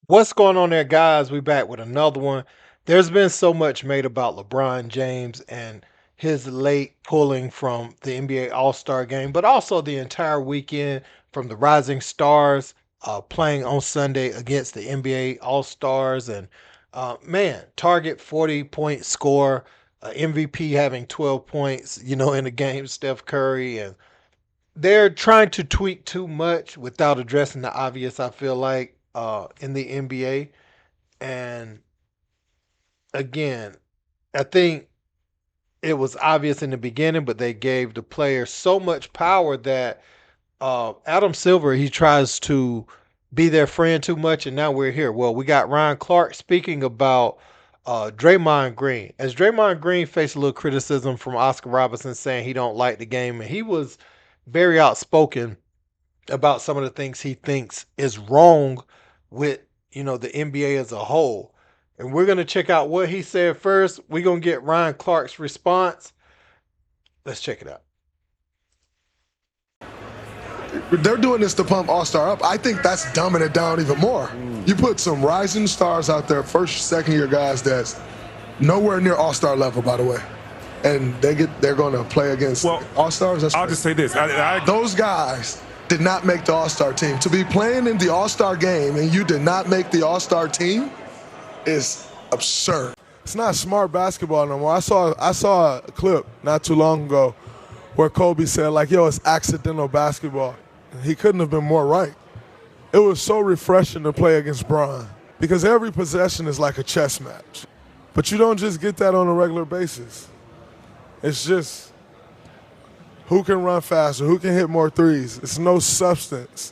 What's going on there, guys? We back with another one. There's been so much made about LeBron James and his late pulling from the NBA All-Star game, but also the entire weekend from the Rising Stars playing on Sunday against the NBA All-Stars. And man, Target 40-point score, MVP having 12 points, in the game, Steph Curry. And they're trying to tweak too much without addressing the obvious, I feel like, in the NBA. And again, I think it was obvious in the beginning, but they gave the players so much power that Adam Silver, he tries to be their friend too much, and now we're here. Well, we got Ryan Clark speaking about Draymond Green. As Draymond Green faced a little criticism from Oscar Robertson saying he don't like the game, and he was very outspoken about some of the things he thinks is wrong with the NBA as a whole. And we're gonna check out what he said first. We're gonna get Ryan Clark's response. Let's check it out. They're doing this to pump All-Star up. I think that's dumbing it down even more. You put some rising stars out there, first, second year guys that's nowhere near All-Star level, by the way. And they're going to play against All-Stars. I'll just say this. Those guys did not make the All-Star team. To be playing in the All-Star game and you did not make the All-Star team is absurd. It's not smart basketball no more. I saw a clip not too long ago where Kobe said, like, yo, it's accidental basketball. He couldn't have been more right. It was so refreshing to play against Bron because every possession is like a chess match. But you don't just get that on a regular basis. It's just who can run faster, who can hit more threes. It's no substance.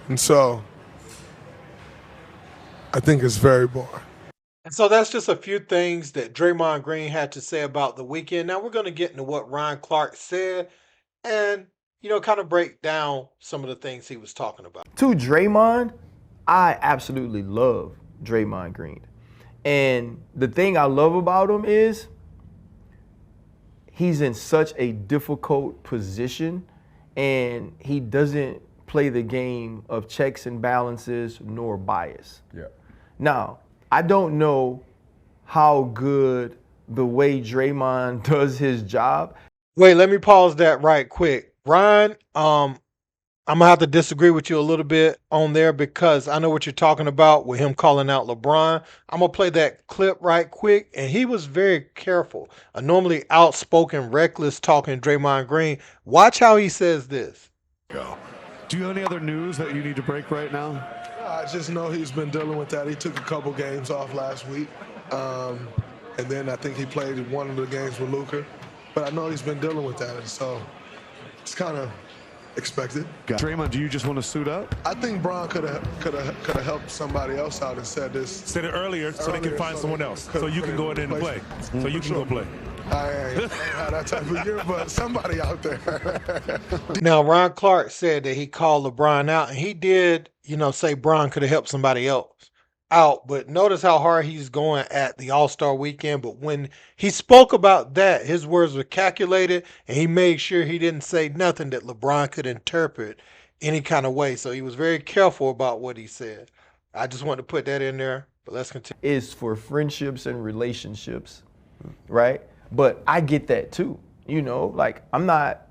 And so I think it's very boring. And so that's just a few things that Draymond Green had to say about the weekend. Now we're gonna get into what Ryan Clark said and kind of break down some of the things he was talking about. To Draymond, I absolutely love Draymond Green. And the thing I love about him is he's in such a difficult position and he doesn't play the game of checks and balances nor bias. Yeah. Now, I don't know how good the way Draymond does his job. Wait, let me pause that right quick. Ryan, I'm gonna have to disagree with you a little bit on there because I know what you're talking about with him calling out LeBron. I'm gonna play that clip right quick, and he was very careful. A normally outspoken, reckless talking Draymond Green. Watch how he says this. Go. Do you have any other news that you need to break right now? I just know he's been dealing with that. He took a couple games off last week. And then I think he played one of the games with Luka. But I know he's been dealing with that. And so it's kind of expected. Draymond, do you just want to suit up? I think Bron could have helped somebody else out and said this. Said it earlier so they can find someone else. So you can go in and play. So you can go play. I ain't had that type of year, but somebody out there. Now, Ron Clark said that he called LeBron out, and he did, say Bron could have helped somebody else out. But notice how hard he's going at the All-Star weekend. But when he spoke about that, his words were calculated, and he made sure he didn't say nothing that LeBron could interpret any kind of way. So he was very careful about what he said. I just wanted to put that in there, but let's continue. Is for friendships and relationships, right? But I get that too. Like I'm not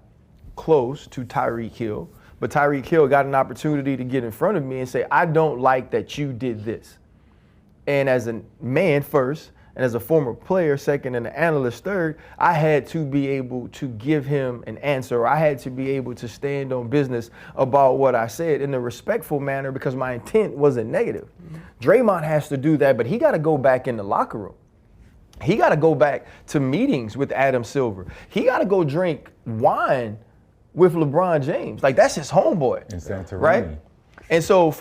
close to Tyreek Hill, but Tyreek Hill got an opportunity to get in front of me and say, I don't like that you did this. And as a man first, and as a former player second, and an analyst third, I had to be able to give him an answer. I had to be able to stand on business about what I said in a respectful manner because my intent wasn't negative. Draymond has to do that, but he got to go back in the locker room. He got to go back to meetings with Adam Silver. He got to go drink wine with LeBron James. Like, that's his homeboy. In Santorini. Right? And so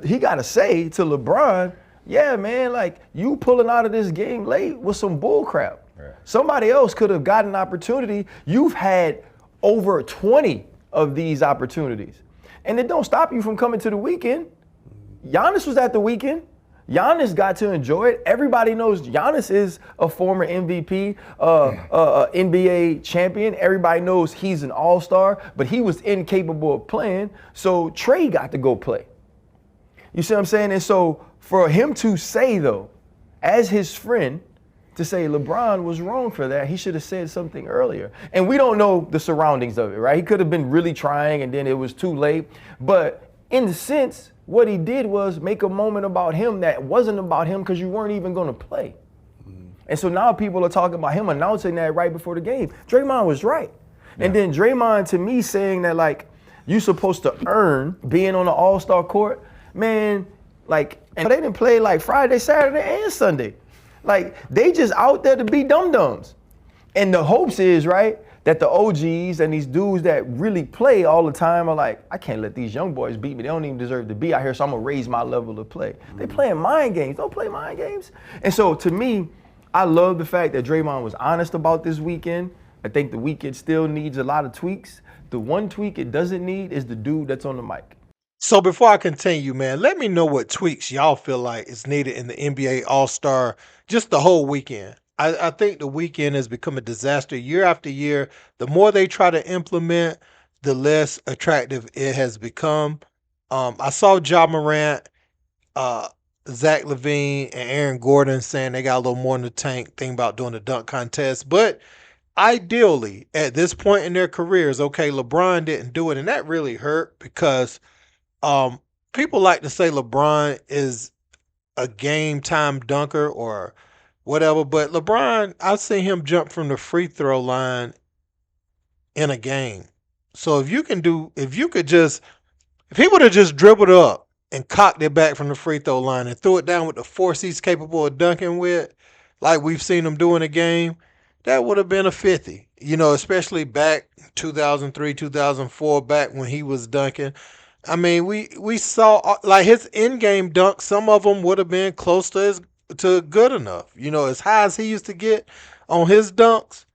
he got to say to LeBron, yeah, man, like, you pulling out of this game late was some bull crap. Right. Somebody else could have gotten an opportunity. You've had over 20 of these opportunities. And it don't stop you from coming to the weekend. Giannis was at the weekend. Giannis got to enjoy it. Everybody knows Giannis is a former MVP, NBA champion. Everybody knows he's an all-star, but he was incapable of playing, so Trey got to go play. You see what I'm saying? And so for him to say, though, as his friend, to say LeBron was wrong for that, he should have said something earlier. And we don't know the surroundings of it, right? He could have been really trying and then it was too late. But in the sense, what he did was make a moment about him that wasn't about him because you weren't even going to play. And so now people are talking about him announcing that right before the game. Draymond was right. Yeah. And then Draymond, to me, saying that, like, you're supposed to earn being on the All-Star court, man, like, and they didn't play like Friday, Saturday, and Sunday. Like, they just out there to be dum-dums. And the hopes is, right, that the OGs and these dudes that really play all the time are like, I can't let these young boys beat me. They don't even deserve to be out here, so I'm going to raise my level of play. They playing mind games. Don't play mind games. And so, to me, I love the fact that Draymond was honest about this weekend. I think the weekend still needs a lot of tweaks. The one tweak it doesn't need is the dude that's on the mic. So before I continue, man, let me know what tweaks y'all feel like is needed in the NBA All-Star just the whole weekend. I think the weekend has become a disaster year after year. The more they try to implement, the less attractive it has become. I saw Ja Morant, Zach LaVine, and Aaron Gordon saying they got a little more in the tank, thinking about doing a dunk contest. But ideally, at this point in their careers, okay, LeBron didn't do it, and that really hurt because people like to say LeBron is a game time dunker or whatever, but LeBron, I've seen him jump from the free throw line in a game. So if he would have just dribbled up and cocked it back from the free throw line and threw it down with the force he's capable of dunking with, like we've seen him do in a game, that would have been a 50. You know, especially back 2003, 2004, back when he was dunking. I mean, we saw like his in-game dunks. Some of them would have been close to good enough. You know, as high as he used to get on his dunks.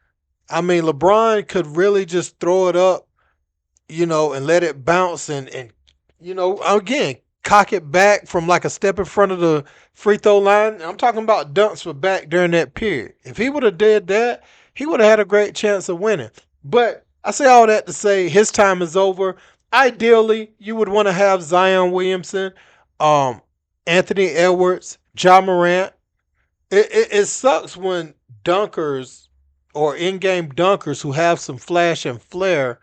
I mean, LeBron could really just throw it up, you know, and let it bounce and you know, again, cock it back from like a step in front of the free throw line. I'm talking about dunks for back during that period. If he would have did that, he would have had a great chance of winning. But I say all that to say his time is over. Ideally, you would want to have Zion Williamson, Anthony Edwards, Ja Morant. It sucks when dunkers or in-game dunkers who have some flash and flair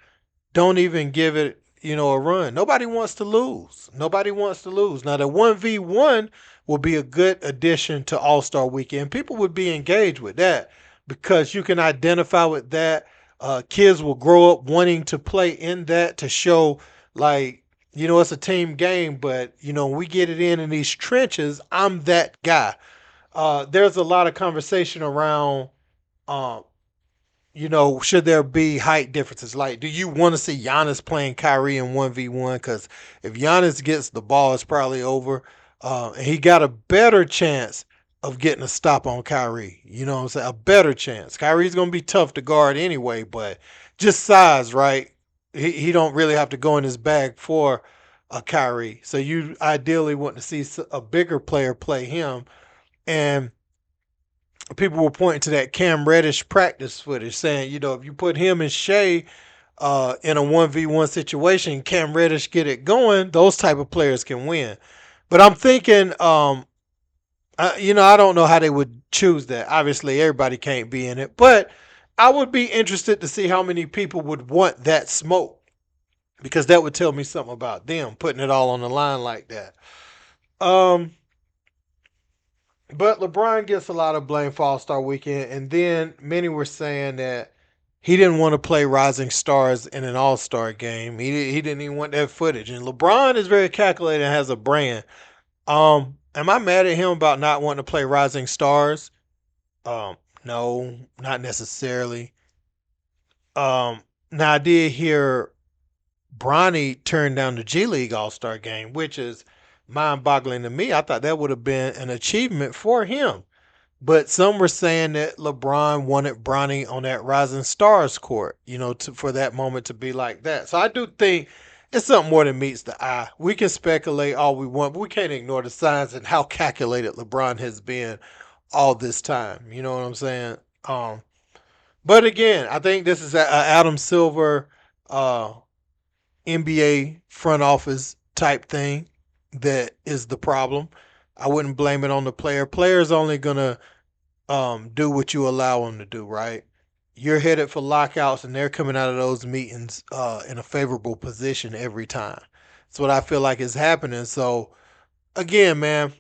don't even give it, you know, a run. Nobody wants to lose. Nobody wants to lose. Now, the 1v1 will be a good addition to All-Star Weekend. People would be engaged with that because you can identify with that. Kids will grow up wanting to play in that to show, like, you know, it's a team game, but, you know, we get it in these trenches, I'm that guy. There's a lot of conversation around, you know, should there be height differences? Like, do you want to see Giannis playing Kyrie in 1v1? Because if Giannis gets the ball, it's probably over. And he got a better chance of getting a stop on Kyrie. You know what I'm saying? A better chance. Kyrie's going to be tough to guard anyway, but just size, right? He don't really have to go in his bag for a Kyrie. So you ideally want to see a bigger player play him. And people were pointing to that Cam Reddish practice footage saying, you know, if you put him and Shea in a 1v1 situation, Cam Reddish get it going, those type of players can win. But I'm thinking, you know, I don't know how they would choose that. Obviously, everybody can't be in it. But I would be interested to see how many people would want that smoke because that would tell me something about them putting it all on the line like that. But LeBron gets a lot of blame for All-Star Weekend, and then many were saying that he didn't want to play Rising Stars in an All-Star game. He didn't even want that footage. And LeBron is very calculated and has a brand. Am I mad at him about not wanting to play Rising Stars? No, not necessarily. Now I did hear Bronny turned down the G League All-Star game, which is mind-boggling to me. I thought that would have been an achievement for him. But some were saying that LeBron wanted Bronny on that Rising Stars court, you know, for that moment to be like that. So I do think it's something more than meets the eye. We can speculate all we want, but we can't ignore the signs and how calculated LeBron has been all this time. You know what I'm saying? But again, I think this is a Adam Silver NBA front office type thing. that is the problem. I wouldn't blame it on the player. Player's only gonna do what you allow them to do, right? You're headed for lockouts, and they're coming out of those meetings in a favorable position every time. That's what I feel like is happening. So again, man,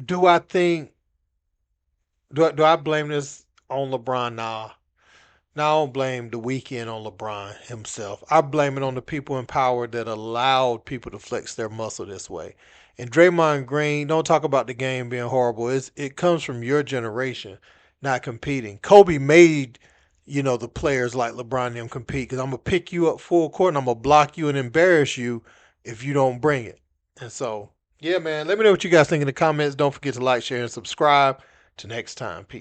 do I think do I blame this on LeBron? Nah. Now I don't blame the weekend on LeBron himself. I blame it on the people in power that allowed people to flex their muscle this way. And Draymond Green, don't talk about the game being horrible. It comes from your generation not competing. Kobe made, the players like LeBron and them compete because I'm gonna pick you up full court and I'm gonna block you and embarrass you if you don't bring it. And so, yeah, man, let me know what you guys think in the comments. Don't forget to like, share, and subscribe. Till next time, peace.